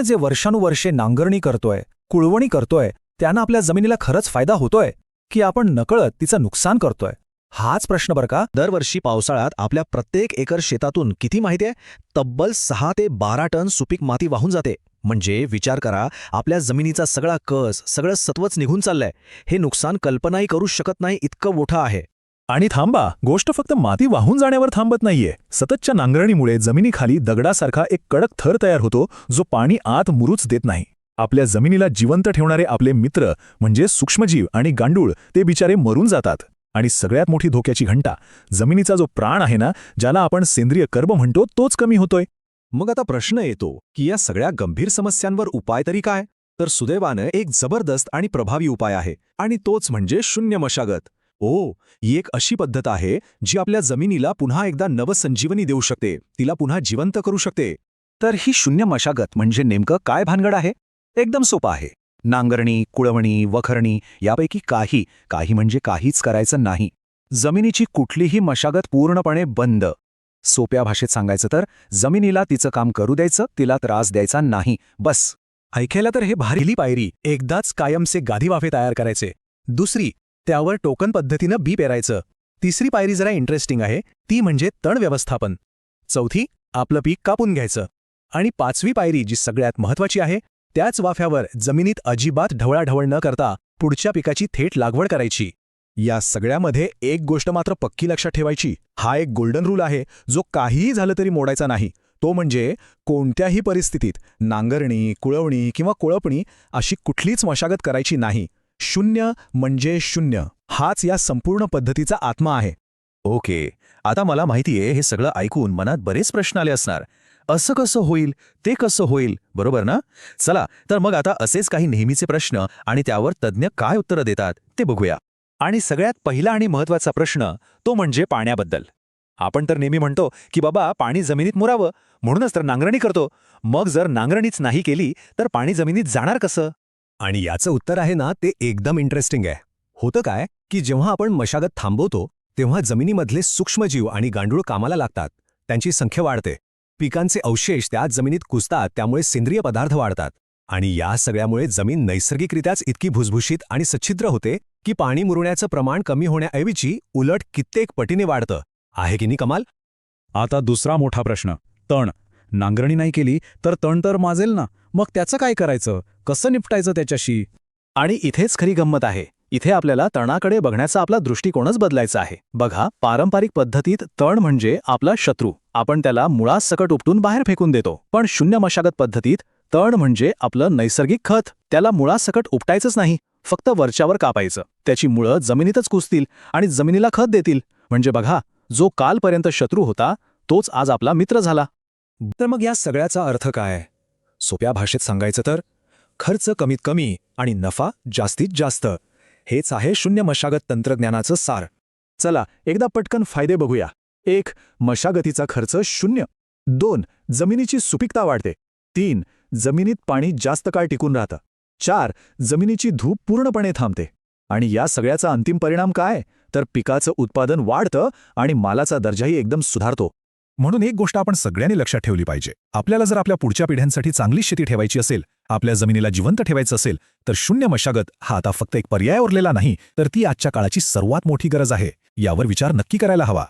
जे वर्षानुवर्षे नांगरणी करतोय, कुळवणी करतोय, त्यांना आपल्या जमिनीला खरंच फायदा होतोय की आपण नकळत तिचं नुकसान करतोय? हाच प्रश्न बरं का. दरवर्षी पावसाळ्यात आपल्या प्रत्येक एकर शेतातून किती माहितीये? तब्बल 6 ते 12 टन सुपीक माती वाहून जाते. म्हणजे विचार करा, आपल्या जमिनीचा सगळा कस, सगळं सत्वच निघून चाललंय. हे नुकसान कल्पनाही करू शकत नाही इतकं मोठं आहे. आणि थांबा, गोष्ट फक्त माती वाहून जाण्यावर थांबत नाहीये. सततच्या नांगरणीमुळे जमिनीखाली दगडासारखा एक कडक थर तयार होतो, जो पाणी आत मुरूच देत नाही. आपल्या जमिनीला जिवंत ठेवणारे आपले मित्र म्हणजे सूक्ष्मजीव आणि गांडूळ, ते बिचारे मरून जातात. आणि सगळ्यात मोठी धोक्याची घंटा, जमिनीचा जो प्राण आहे ना, ज्याला आपण सेंद्रिय कर्ब म्हणतो, तोच कमी होतोय. मग आता प्रश्न येतो की या सगळ्या गंभीर समस्यांवर उपाय तरी काय? तर सुदैवानं एक जबरदस्त आणि प्रभावी उपाय आहे, आणि तोच म्हणजे शून्य मशागत. ही एक अशी पद्धत आहे जी आपल्या जमिनीला पुन्हा एकदा नवसंजीवनी देऊ शकते, तिला पुन्हा जिवंत करू शकते. तर ही शून्य मशागत म्हणजे नेमकं काय भानगड आहे? एकदम सोपं आहे. नांगरणी, कुळवणी, वखरणी यापैकी काही म्हणजे काहीच करायचं नाही. जमिनीची कुठलीही मशागत पूर्णपणे बंद. सोप्या भाषेत सांगायचं तर जमिनीला तिचं काम करू द्यायचं, तिला त्रास द्यायचा नाही, बस. ऐकायला तर हे भारी पायरी. एकदाच कायमचे गादीवाफे तयार करायचे. दुसरी, त्यावर टोकन पद्धतीनं बी पेरायचं. तिसरी पायरी जरा इंटरेस्टिंग आहे, ती म्हणजे तण व्यवस्थापन. चौथी, आपलं पीक कापून घ्यायचं. आणि 5वी पायरी, जी सगळ्यात महत्त्वाची आहे, त्याच वाफ्यावर जमिनीत अजिबात ढवळाढवळ न करता पुढच्या पिकाची थेट लागवड करायची. या सगळ्यामध्ये एक गोष्ट मात्र पक्की लक्षात ठेवायची. हा एक गोल्डन रूल आहे, जो काहीही झालं तरी मोडायचा नाही. तो म्हणजे कोणत्याही परिस्थितीत नांगरणी, कुळवणी किंवा कोळपणी अशी कुठलीच मशागत करायची नाही. शून्य म्हणजे शून्य, हाच या संपूर्ण पद्धतीचा आत्मा आहे. ओके, आता मला माहितीये, हे सगळं ऐकून मनात बरेच प्रश्न आले असणार. असं कसं होईल, ते कसं होईल, बरोबर ना? चला तर मग आता असेच काही नेहमीचे प्रश्न आणि त्यावर तज्ज्ञ काय उत्तरं देतात ते बघूया. आणि सगळ्यात पहिला आणि महत्त्वाचा प्रश्न, तो म्हणजे पाण्याबद्दल. आपण तर नेहमी म्हणतो की बाबा, पाणी जमिनीत मुरावं, म्हणूनच तर नांगरणी करतो. मग जर नांगरणीच नाही केली तर पाणी जमिनीत जाणार कसं? आणि याचं उत्तर आहे ना, ते एकदम इंटरेस्टिंग आहे. होतं काय की जेव्हा आपण मशागत थांबवतो, तेव्हा जमिनीमधले सूक्ष्मजीव आणि गांडूळ कामाला लागतात. त्यांची संख्या वाढते. पिकांचे अवशेष त्या जमिनीत कुजतात, त्यामुळे सेंद्रिय पदार्थ वाढतात. आणि या सगळ्यामुळे जमीन नैसर्गिकरित्याच इतकी भुसभुशीत आणि सच्छिद्र होते की पाणी मुरण्याचं प्रमाण कमी होण्याऐवजी उलट कित्येक पटीने वाढतं. आहे की नाही कमाल? आता दुसरा मोठा प्रश्न, तण. नांगरणी नाही केली तर तण तर माजेल ना, मग त्याचं काय करायचं, कसं निपटायचं त्याच्याशी? आणि इथेच खरी गंमत आहे. इथे आपल्याला तणाकडे बघण्याचा आपला दृष्टिकोनच बदलायचा आहे. बघा, पारंपरिक पद्धतीत तण म्हणजे आपला शत्रू, आपण त्याला मुळासकट उपटून बाहेर फेकून देतो. पण शून्य मशागत पद्धतीत तण म्हणजे आपलं नैसर्गिक खत, त्याला मुळासकट उपटायचंच नाही, फक्त वरच्यावर कापायचं. त्याची मुळं जमिनीतच कुजतील आणि जमिनीला खत देतील. म्हणजे बघा, जो कालपर्यंत शत्रू होता तोच आज आपला मित्र झाला. तर मग या सगळ्याचा अर्थ काय? सोप्या भाषेत सांगायचं तर खर्च कमीत कमी आणि नफा जास्तीत जास्त, हेच आहे शून्य मशागत तंत्रज्ञानाचं सार. चला एकदा पटकन फायदे बघूया. 1. मशागतीचा खर्च 0. 2. जमिनीची सुपीकता वाढते. 3. जमिनीत पाणी जास्त काळ टिकून राहतं. 4. जमिनीची धूप पूर्णपणे थांबते. आणि या सगळ्याचा अंतिम परिणाम काय? तर पिकाचं उत्पादन वाढतं आणि मालाचा दर्जाही एकदम सुधारतो. म्हणून एक गोष्ट आपण सगळ्यांनी लक्षात ठेवली पाहिजे. आपल्याला जर आपल्या पुढच्या पिढ्यांसाठी चांगली शेती ठेवायची असेल, आपल्या जमिनीला जिवंत ठेवायचं असेल, तर शून्य मशागत हा आता फक्त एक पर्याय उरलेला नाही, तर ती आजच्या काळाची सर्वात मोठी गरज आहे. यावर विचार नक्की करायला हवा.